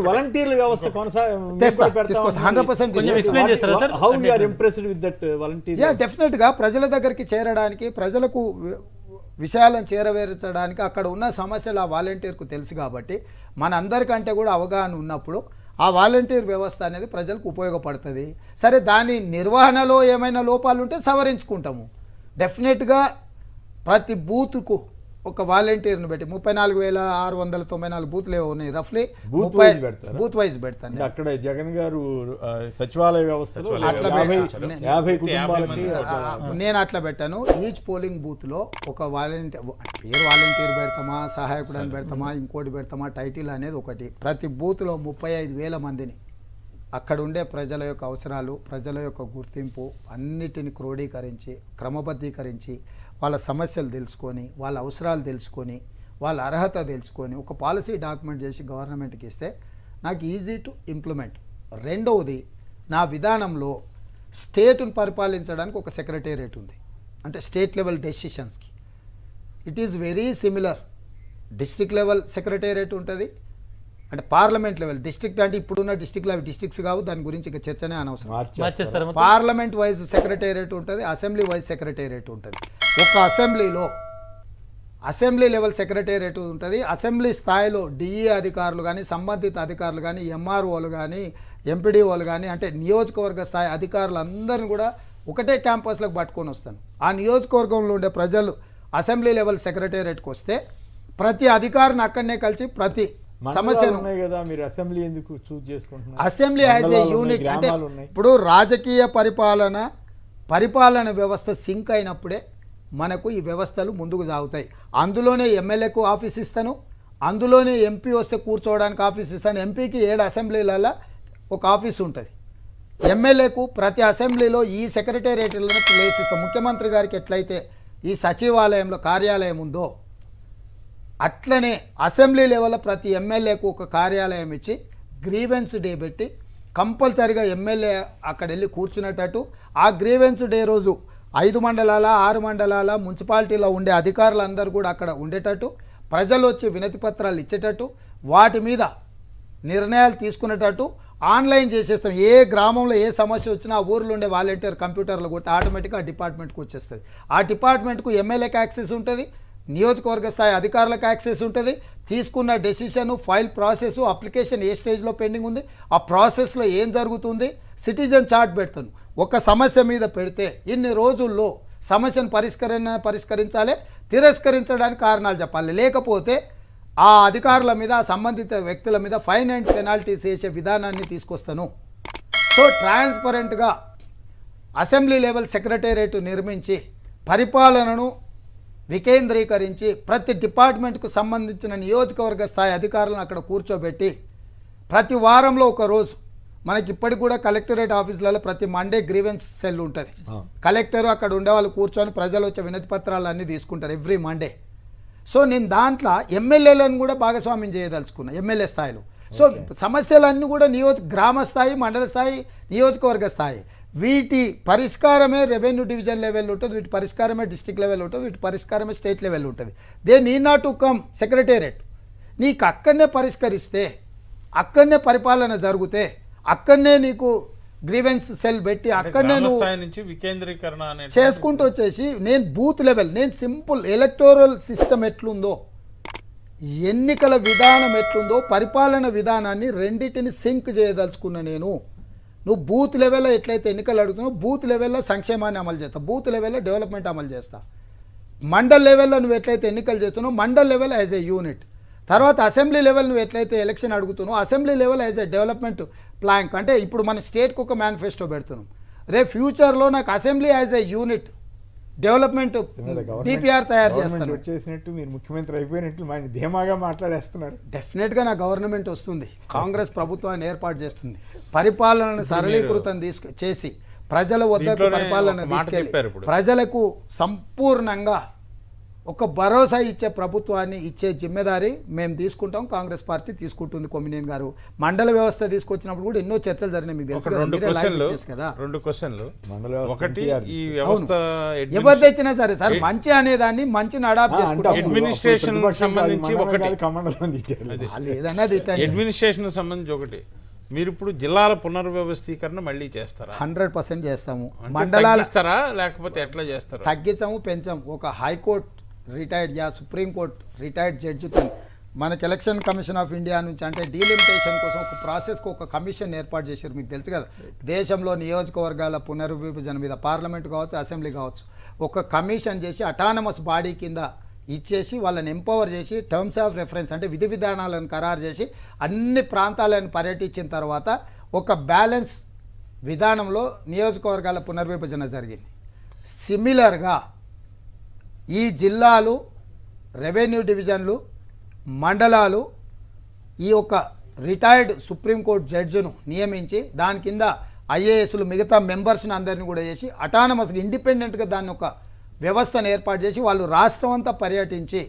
వాలంటీర్ల వ్యవస్థ డెఫినెట్గా ప్రజల దగ్గరికి చేరడానికి, ప్రజలకు విషయాలను చేరవేర్చడానికి, అక్కడ ఉన్న సమస్యలు ఆ వాలంటీర్కు తెలుసు కాబట్టి మన అందరికంటే కూడా అవగాహన ఉన్నప్పుడు ఆ వాలంటీర్ వ్యవస్థ అనేది ప్రజలకు ఉపయోగపడుతుంది. సరే, దాని నిర్వహణలో ఏమైనా లోపాలు ఉంటే సవరించుకుంటాము. డెఫినెట్గా ప్రతి బూత్కు ఒక వాలంటీర్ను పెట్టి 34,694 బూత్లు ఉన్నాయి రఫ్లీ, బూత్ వైజ్ పెడతాను. అక్కడ జగన్ గారు సచివాలయ వ్యవస్థ నేను అట్లా పెట్టాను. ఈచ్ పోలింగ్ బూత్ లో ఒక వాలంటీర్ పెడతామా, సహాయకుడు అని పెడతామా, ఇంకోటి పెడతామా, టైటిల్ అనేది ఒకటి. ప్రతి బూత్ లో 35,000 మందిని అక్కడ ఉండే ప్రజల యొక్క అవసరాలు, ప్రజల యొక్క గుర్తింపు అన్నిటిని క్రోడీకరించి, క్రమబద్ధీకరించి, వాళ్ళ సమస్యలు తెలుసుకొని, వాళ్ళ అవసరాలు తెలుసుకొని, వాళ్ళ అర్హత తెలుసుకొని ఒక పాలసీ డాక్యుమెంట్ చేసి గవర్నమెంట్కి ఇస్తే నాకు ఈజీ టు ఇంప్లిమెంట్. రెండవది, నా విధానంలో స్టేట్ను పరిపాలించడానికి ఒక సెక్రటేరియట్ ఉంది. అంటే స్టేట్ లెవెల్ డెసిషన్స్కి it is very similar. District level secretariat ఉంటుంది, అంటే పార్లమెంట్ లెవెల్. డిస్ట్రిక్ట్ అంటే ఇప్పుడున్న డిస్ట్రిక్ట్లు అవి డిస్ట్రిక్ట్స్ కావు, దాని గురించి ఇక చర్చనే అనవసరం. పార్లమెంట్ వైజ్ సెక్రటేరియట్ ఉంటుంది, అసెంబ్లీ వైజ్ సెక్రటేరియట్ ఉంటుంది. ఒక అసెంబ్లీలో అసెంబ్లీ లెవెల్ సెక్రటేరియట్ ఉంటుంది. అసెంబ్లీ స్థాయిలో డిఈ అధికారులు కానీ, సంబంధిత అధికారులు కానీ, ఎంఆర్ఓలు కానీ, ఎంపీడీఓలు కానీ, అంటే నియోజకవర్గ స్థాయి అధికారులందరినీ కూడా ఒకటే క్యాంపస్లకు పట్టుకొని వస్తాను. ఆ నియోజకవర్గంలో ఉండే ప్రజలు అసెంబ్లీ లెవెల్ సెక్రటేరియట్కి వస్తే ప్రతి అధికారిని అక్కడనే కలిసి ప్రతి సమస్యను, అసెంబ్లీ యాజ్ ఏ యూనిట్. అంటే ఇప్పుడు రాజకీయ పరిపాలన వ్యవస్థ సింక్ అయినప్పుడే మనకు ఈ వ్యవస్థలు ముందుకు సాగుతాయి. అందులోనే ఎమ్మెల్యేకు ఆఫీస్ ఇస్తాను, అందులోనే ఎంపీ వస్తే కూర్చోవడానికి ఆఫీస్ ఇస్తాను. ఎంపీకి 7 అసెంబ్లీలలో ఒక ఆఫీస్ ఉంటుంది. ఎమ్మెల్యేకు ప్రతి అసెంబ్లీలో ఈ సెక్రటేరియట్లను ప్లేస్ ఇస్తాం. ముఖ్యమంత్రి గారికి ఎట్లయితే ఈ సచివాలయంలో కార్యాలయం ఉందో అట్లనే అసెంబ్లీ లెవెల్లో ప్రతి ఎమ్మెల్యేకు ఒక కార్యాలయం ఇచ్చి గ్రీవెన్స్ డే పెట్టి కంపల్సరీగా ఎమ్మెల్యే అక్కడ వెళ్ళి కూర్చునేటట్టు, ఆ గ్రీవెన్స్ డే రోజు 5 మండలాల 6 మండలాల మున్సిపాలిటీలో ఉండే అధికారులందరూ కూడా అక్కడ ఉండేటట్టు, ప్రజలు వచ్చి వినతి పత్రాలు ఇచ్చేటట్టు, వాటి మీద నిర్ణయాలు తీసుకునేటట్టు ఆన్లైన్ చేసేస్తాం. ఏ గ్రామంలో ఏ సమస్య వచ్చినా ఆ ఊర్లో ఉండే వాలంటీర్ కంప్యూటర్లో కొట్టి ఆటోమేటిక్గా ఆ డిపార్ట్మెంట్కి వచ్చేస్తుంది. ఆ డిపార్ట్మెంట్కు ఎమ్మెల్యేకి యాక్సెస్ ఉంటుంది, నియోజకవర్గ స్థాయి అధికారులకు యాక్సెస్ ఉంటుంది. తీసుకున్న డెసిషన్, ఫైల్ ప్రాసెస్, అప్లికేషన్ ఏ స్టేజ్లో పెండింగ్ ఉంది, ఆ ప్రాసెస్లో ఏం జరుగుతుంది, సిటిజన్ చార్ట్ పెడతాను. ఒక సమస్య మీద పెడితే ఇన్ని రోజుల్లో సమస్యను పరిష్కరించాలి, తిరస్కరించడానికి కారణాలు చెప్పాలి. లేకపోతే ఆ అధికారుల మీద, ఆ సంబంధిత వ్యక్తుల మీద ఫైన్ అండ్ పెనాల్టీస్ వేసే విధానాన్ని తీసుకొస్తాను. సో ట్రాన్స్పరెంట్గా అసెంబ్లీ లెవెల్ సెక్రటేరియట్ నిర్మించి పరిపాలనను వికేంద్రీకరించి ప్రతి డిపార్ట్మెంట్కు సంబంధించిన నియోజకవర్గ స్థాయి అధికారులను అక్కడ కూర్చోబెట్టి ప్రతి వారంలో ఒక రోజు, మనకి ఇప్పటికి కూడా కలెక్టరేట్ ఆఫీసులలో ప్రతి మండే గ్రీవెన్స్ సెల్ ఉంటుంది. కలెక్టర్ అక్కడ ఉండే వాళ్ళు కూర్చొని ప్రజలు వచ్చే వినతి పత్రాలు అన్నీ తీసుకుంటారు ఎవ్రీ మండే. సో నేను దాంట్లో ఎమ్మెల్యేలను కూడా భాగస్వామ్యం చేయదలుచుకున్నా, ఎమ్మెల్యే స్థాయిలో. సో సమస్యలన్నీ కూడా గ్రామ స్థాయి, మండల స్థాయి, నియోజకవర్గ స్థాయి, వీటి పరిష్కారమే రెవెన్యూ డివిజన్ లెవెల్ ఉంటుంది, వీటి పరిష్కారమే డిస్ట్రిక్ట్ లెవెల్ ఉంటుంది, వీటి పరిష్కారమే స్టేట్ లెవెల్ ఉంటుంది. They need not to come secretariat. నీకు అక్కడనే పరిష్కరిస్తే, అక్కడనే పరిపాలన జరిగితే, అక్కడనే నీకు గ్రీవెన్స్ సెల్ పెట్టి అక్కడనే చేసుకుంటూ వచ్చేసి, నేను బూత్ లెవెల్, నేను సింపుల్ ఎలక్టోరల్ సిస్టమ్ ఎట్లుందో, ఎన్నికల విధానం ఎట్లుందో, పరిపాలన విధానాన్ని రెండింటిని సింక్ చేయదలుచుకున్నా. నువ్వు బూత్ లెవెల్లో ఎట్లయితే ఎన్నికలు అడుగుతున్నావు, బూత్ లెవెల్లో సంక్షేమాన్ని అమలు చేస్తావు, బూత్ లెవెల్లో డెవలప్మెంట్ అమలు చేస్తావు. మండల్ లెవెల్లో నువ్వు ఎట్లయితే ఎన్నికలు చేస్తున్నావు, mandal level as a unit. తర్వాత అసెంబ్లీ లెవెల్ నువ్వు ఎట్లయితే ఎలక్షన్ అడుగుతున్నావు, assembly level as a development plank. అంటే ఇప్పుడు మన స్టేట్కి ఒక మేనిఫెస్టో పెడుతున్నాం, రేపు ఫ్యూచర్లో నాకు assembly as a unit development DPR తయారు చేస్తాను. వచ్చేసినట్టు మీరు ముఖ్యమంత్రి అయిపోయినట్టు ధీమాగా మాట్లాడేస్తున్నారు. డెఫినెట్గా నా గవర్నమెంట్ వస్తుంది, కాంగ్రెస్ ప్రభుత్వాన్ని ఏర్పాటు చేస్తుంది, పరిపాలనను సరళీకృతం చేసి ప్రజల వద్దకు పరిపాలన తీసుకెళ్ళి ప్రజలకు సంపూర్ణంగా ఒక భరోసా ఇచ్చే ప్రభుత్వాన్ని ఇచ్చే జిమ్మెదారి మేము తీసుకుంటాం, కాంగ్రెస్ పార్టీ తీసుకుంటుంది. కొమ్మినేని గారు మండల వ్యవస్థ తీసుకొచ్చినప్పుడు కూడా ఎన్నో చర్చలు జరిగినాయి, మీకు తెలుసు కదా, మీరే live witness కదా. రెండు క్వశ్చన్లు. మండల వ్యవస్థ ఒకటి, NTR ఈ వ్యవస్థ ఎవరు తెచ్చినా సరే సార్ మంచి అనేదాన్ని మంచిని అడాప్ట్ చేసుకుంటాం. అడ్మినిస్ట్రేషన్ సంబంధించి ఒకటి, కమండలం ఇచ్చారు. వాళ్ళు ఏదన్నా తిట్టండి, అడ్మినిస్ట్రేషన్ సంబంధించి ఒకటి, మీరు ఇప్పుడు జిల్లాల పునర్వ్యవస్థీకరణ మళ్ళీ చేస్తారా? 100% చేస్తాము. అంటే మండలాల తగ్గిస్తారా లేకపోతే ఎట్లా చేస్తారా? తగ్గించాము, పెంచాము. ఒక హైకోర్టు రిటైర్డ్ సుప్రీంకోర్టు రిటైర్డ్ జడ్జితో మనకి ఎలక్షన్ కమిషన్ ఆఫ్ ఇండియా నుంచి అంటే డీలిమిటేషన్ కోసం ఒక ప్రాసెస్కి ఒక కమిషన్ ఏర్పాటు చేశారు, మీకు తెలుసు కదా. దేశంలో నియోజకవర్గాల పునర్విభజన మీద పార్లమెంట్ కావచ్చు, అసెంబ్లీ కావచ్చు, ఒక కమిషన్ చేసి అటానమస్ బాడీ కింద ఇచ్చేసి వాళ్ళని ఎంపవర్ చేసి టర్మ్స్ ఆఫ్ రెఫరెన్స్ అంటే విధి విధానాలను ఖరారు చేసి అన్ని ప్రాంతాలను పర్యటించిన తర్వాత ఒక బ్యాలెన్స్ విధానంలో నియోజకవర్గాల పునర్విభజన జరిగింది. సిమిలర్గా ఈ జిల్లాలు, రెవెన్యూ డివిజన్లు, మండలాలు ఈ యొక్క రిటైర్డ్ సుప్రీంకోర్టు జడ్జిను నియమించి దాని కింద ఐఏఎస్లు మిగతా మెంబర్స్ని అందరినీ కూడా చేసి అటానమస్గా ఇండిపెండెంట్గా దాన్ని ఒక వ్యవస్థను ఏర్పాటు చేసి వాళ్ళు రాష్ట్రం అంతా పర్యటించి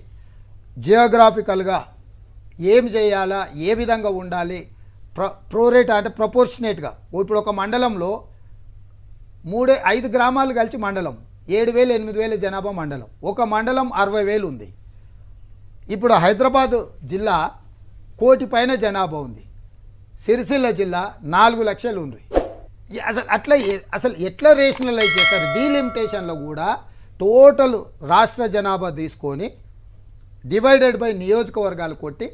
జియోగ్రాఫికల్గా ఏం చేయాలా, ఏ విధంగా ఉండాలి, ప్రోరేట్ అంటే ప్రపోర్షనేట్గా. ఇప్పుడు ఒక మండలంలో 5 గ్రామాలు కలిసి మండలం 7,000 8,000 జనాభా మండలం, ఒక మండలం 60,000 ఉంది. ఇప్పుడు హైదరాబాద్ జిల్లా 1 కోటి పైన జనాభా ఉంది, సిరిసిల్ల జిల్లా 4 లక్షలు ఉంది. అసలు ఎట్లా రేషనలైజ్ చేస్తారు? డీలిమిటేషన్లో కూడా టోటల్ రాష్ట్ర జనాభా తీసుకొని డివైడెడ్ బై నియోజకవర్గాలు కొట్టి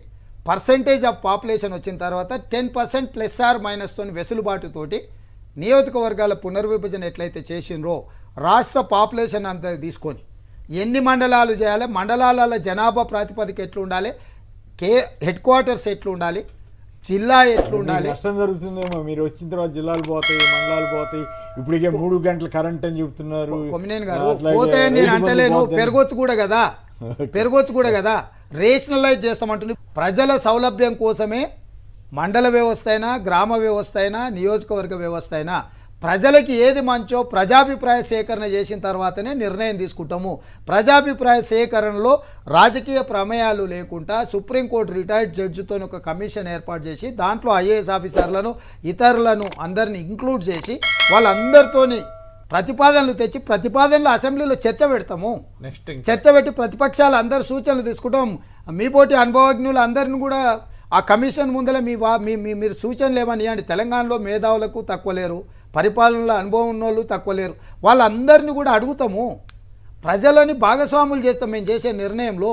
పర్సంటేజ్ ఆఫ్ పాపులేషన్ వచ్చిన తర్వాత 10% ± తోని వెసులుబాటుతోటి నియోజకవర్గాల పునర్విభజన ఎట్లయితే చేసిండ్రో రాష్ట్ర పాపులేషన్ అంతా తీసుకొని ఎన్ని మండలాలు చేయాలి, మండలాల జనాభా ప్రాతిపదిక ఎట్లా ఉండాలి, హెడ్ క్వార్టర్స్ ఎట్లా ఉండాలి, జిల్లా ఎట్లా ఉండాలి. నష్టం జరుగుతుందేమో, మీరు వచ్చిన తర్వాత జిల్లాలు పోతాయి, మండలాలు పోతాయి. ఇప్పటికే 3 గంటల కరెంట్ అని చెప్తున్నారు. కొమ్మినేని గారు పోతాయని నేను అంటలేను, పెరగొచ్చు కూడా కదా. రేషనలైజ్ చేస్తామంటుంది. ప్రజల సౌలభ్యం కోసమే మండల వ్యవస్థ అయినా, గ్రామ వ్యవస్థ అయినా, నియోజకవర్గ వ్యవస్థ అయినా ప్రజలకి ఏది మంచో ప్రజాభిప్రాయ సేకరణ చేసిన తర్వాతనే నిర్ణయం తీసుకుంటాము. ప్రజాభిప్రాయ సేకరణలో రాజకీయ ప్రమేయాలు లేకుండా సుప్రీంకోర్టు రిటైర్డ్ జడ్జితో ఒక కమిషన్ ఏర్పాటు చేసి దాంట్లో ఐఏఎస్ ఆఫీసర్లను, ఇతరులను అందరిని ఇంక్లూడ్ చేసి వాళ్ళందరితోని ప్రతిపాదనలు తెచ్చి ప్రతిపాదనలు అసెంబ్లీలో చర్చ పెడతాము. చర్చ పెట్టి ప్రతిపక్షాలు అందరు సూచనలు తీసుకుంటాం. మీ పోటీ అనుభవజ్ఞులు అందరిని కూడా ఆ కమిషన్ ముందర మీరు సూచనలు ఏమని ఇవ్వండి. తెలంగాణలో మేధావులకు తక్కువ లేరు, పరిపాలనలో అనుభవం ఉన్నోళ్ళు తక్కువ లేరు, వాళ్ళందరినీ కూడా అడుగుతాము. ప్రజలని భాగస్వాములు చేస్తాం మేము చేసే నిర్ణయంలో.